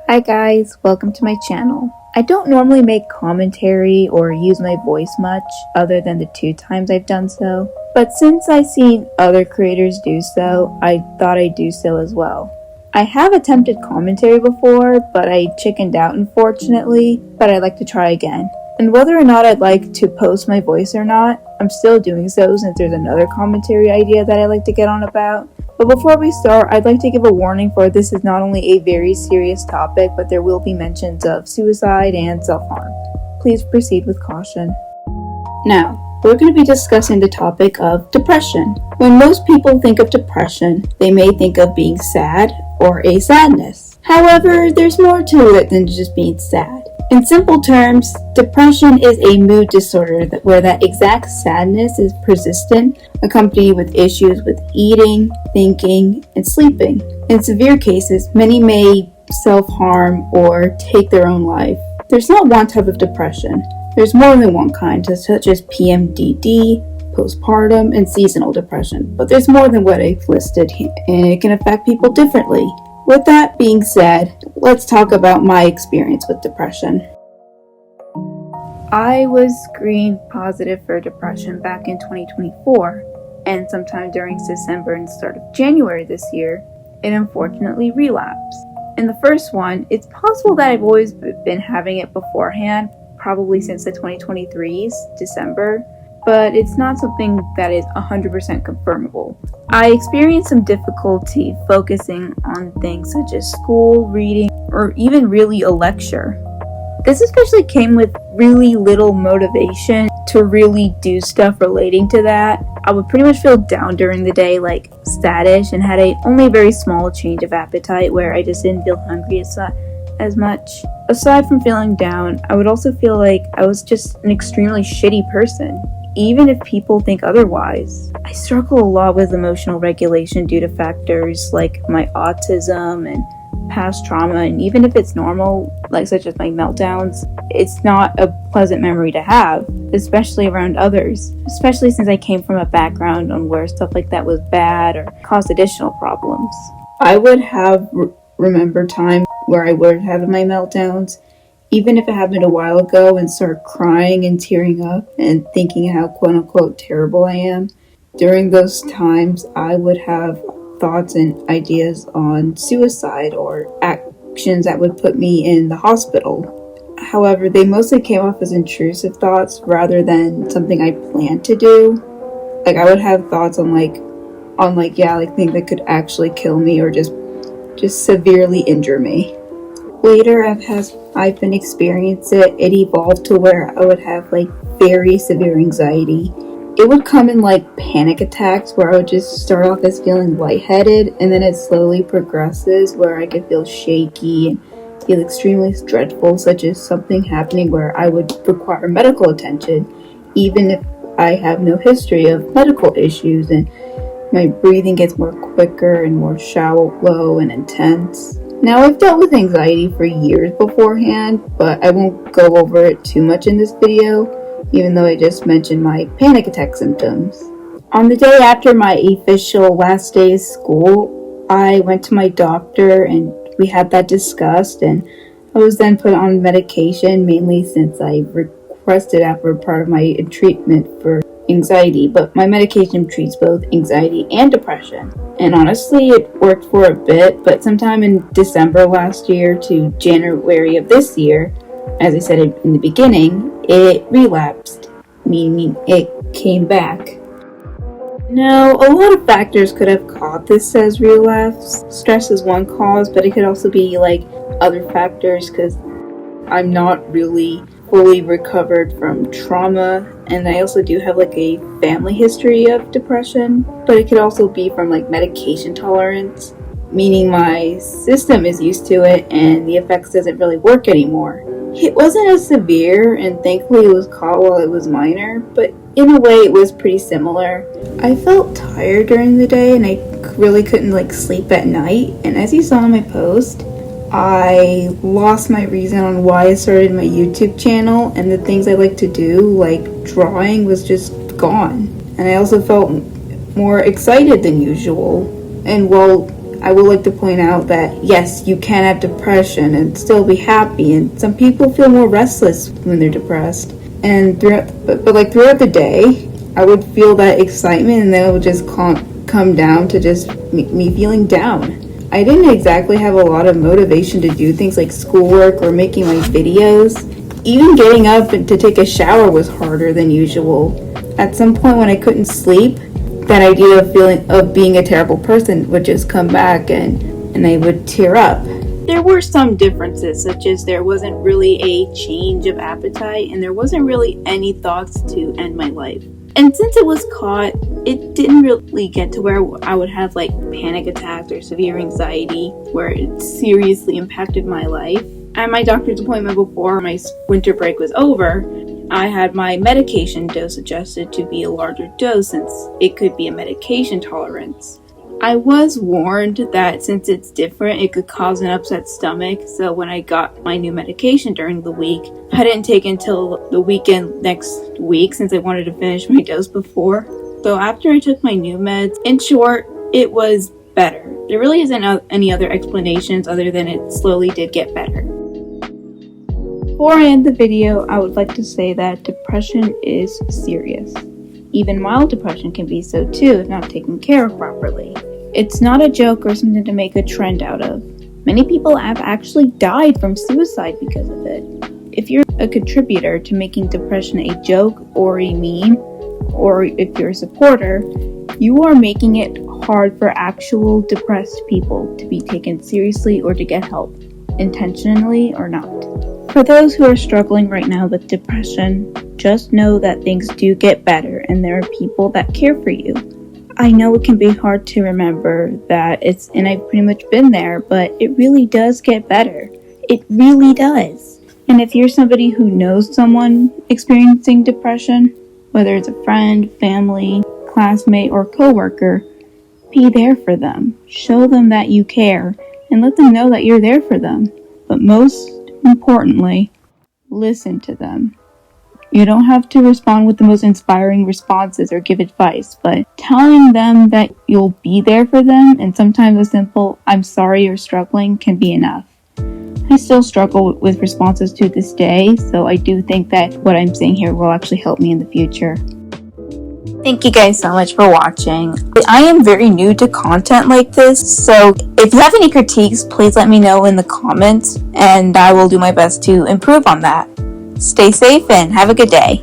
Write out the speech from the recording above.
Hi guys, welcome to my channel. I don't normally make commentary or use my voice much other than the 2 times I've done so, but since I've seen other creators do so, I thought I'd do so as well. I have attempted commentary before, but I chickened out unfortunately, but I'd like to try again. And whether or not I'd like to post my voice or not, I'm still doing so since there's another commentary idea that I'd like to get on about. But before we start, I'd like to give a warning for this is not only a very serious topic, but there will be mentions of suicide and self-harm. Please proceed with caution. Now, we're going to be discussing the topic of depression. When most people think of depression, they may think of being sad or a sadness. However, there's more to it than just being sad. In simple terms, depression is a mood disorder where that exact sadness is persistent, accompanied with issues with eating, thinking, and sleeping. In severe cases, many may self-harm or take their own life. There's not one type of depression. There's more than one kind, such as PMDD, postpartum, and seasonal depression. But there's more than what I've listed, and it can affect people differently. With that being said, let's talk about my experience with depression. I was screened positive for depression back in 2024, and sometime during December and start of January this year, it unfortunately relapsed. In the first one, it's possible that I've always been having it beforehand, probably since the 2023's December, but it's not something that is 100% confirmable. I experienced some difficulty focusing on things such as school, reading, or even really a lecture. This especially came with really little motivation to really do stuff relating to that. I would pretty much feel down during the day, like saddish, and had only a very small change of appetite where I just didn't feel hungry as much. Aside from feeling down, I would also feel like I was just an extremely shitty person, even if people think otherwise. I struggle a lot with emotional regulation due to factors like my autism and past trauma, and even if it's normal, like such as my meltdowns, it's not a pleasant memory to have, especially around others, especially since I came from a background on where stuff like that was bad or caused additional problems. I would have remembered time where I would have my meltdowns, even if it happened a while ago, and start crying and tearing up and thinking how quote-unquote terrible I am. During those times, I would have thoughts and ideas on suicide or actions that would put me in the hospital. However, they mostly came off as intrusive thoughts rather than something I planned to do. Like, I would have thoughts on things that could actually kill me or just severely injure me. Later, I've been experiencing it evolved to where I would have very severe anxiety. It would come in panic attacks where I would just start off as feeling lightheaded, and then it slowly progresses where I could feel shaky and feel extremely dreadful, such as something happening where I would require medical attention, even if I have no history of medical issues, and my breathing gets more quicker and more shallow and intense. Now, I've dealt with anxiety for years beforehand, but I won't go over it too much in this video, even though I just mentioned my panic attack symptoms. On the day after my official last day of school, I went to my doctor and we had that discussed, and I was then put on medication, mainly since I requested after part of my treatment for anxiety, but my medication treats both anxiety and depression. And honestly, it worked for a bit, but sometime in December last year to January of this year, as I said in the beginning, it relapsed, meaning it came back. Now, a lot of factors could have caused this as relapse. Stress is one cause, but it could also be other factors because I'm not really fully recovered from trauma, and I also do have a family history of depression, but it could also be from medication tolerance, meaning my system is used to it and the effects doesn't really work anymore. It wasn't as severe, and thankfully it was caught while it was minor, but in a way it was pretty similar. I felt tired during the day and I really couldn't sleep at night, and as you saw in my post, I lost my reason on why I started my YouTube channel, and the things I like to do, like drawing, was just gone. And I also felt more excited than usual. And while I would like to point out that yes, you can have depression and still be happy, and some people feel more restless when they're depressed. And throughout the day, I would feel that excitement, and then it would just come down to just me feeling down. I didn't exactly have a lot of motivation to do things like schoolwork or making my videos. Even getting up to take a shower was harder than usual. At some point when I couldn't sleep, that idea of being a terrible person would just come back, and I would tear up. There were some differences, such as there wasn't really a change of appetite, and there wasn't really any thoughts to end my life. And since it was caught, it didn't really get to where I would have like panic attacks or severe anxiety, where it seriously impacted my life. At my doctor's appointment before my winter break was over, I had my medication dose adjusted to be a larger dose since it could be a medication tolerance. I was warned that since it's different, it could cause an upset stomach, so when I got my new medication during the week, I didn't take it until the weekend next week since I wanted to finish my dose before. So after I took my new meds, in short, it was better. There really isn't any other explanations other than it slowly did get better. Before I end the video, I would like to say that depression is serious. Even mild depression can be so too if not taken care of properly. It's not a joke or something to make a trend out of. Many people have actually died from suicide because of it. If you're a contributor to making depression a joke or a meme, or if you're a supporter, you are making it hard for actual depressed people to be taken seriously or to get help, intentionally or not. For those who are struggling right now with depression, just know that things do get better and there are people that care for you. I know it can be hard to remember that and I've pretty much been there, but it really does get better. It really does. And if you're somebody who knows someone experiencing depression, whether it's a friend, family, classmate, or coworker, be there for them. Show them that you care and let them know that you're there for them. But most importantly, listen to them. You don't have to respond with the most inspiring responses or give advice, but telling them that you'll be there for them, and sometimes a simple "I'm sorry you're struggling" can be enough. I still struggle with responses to this day, so I do think that what I'm saying here will actually help me in the future. Thank you guys so much for watching. I am very new to content like this, so if you have any critiques, please let me know in the comments, and I will do my best to improve on that. Stay safe and have a good day.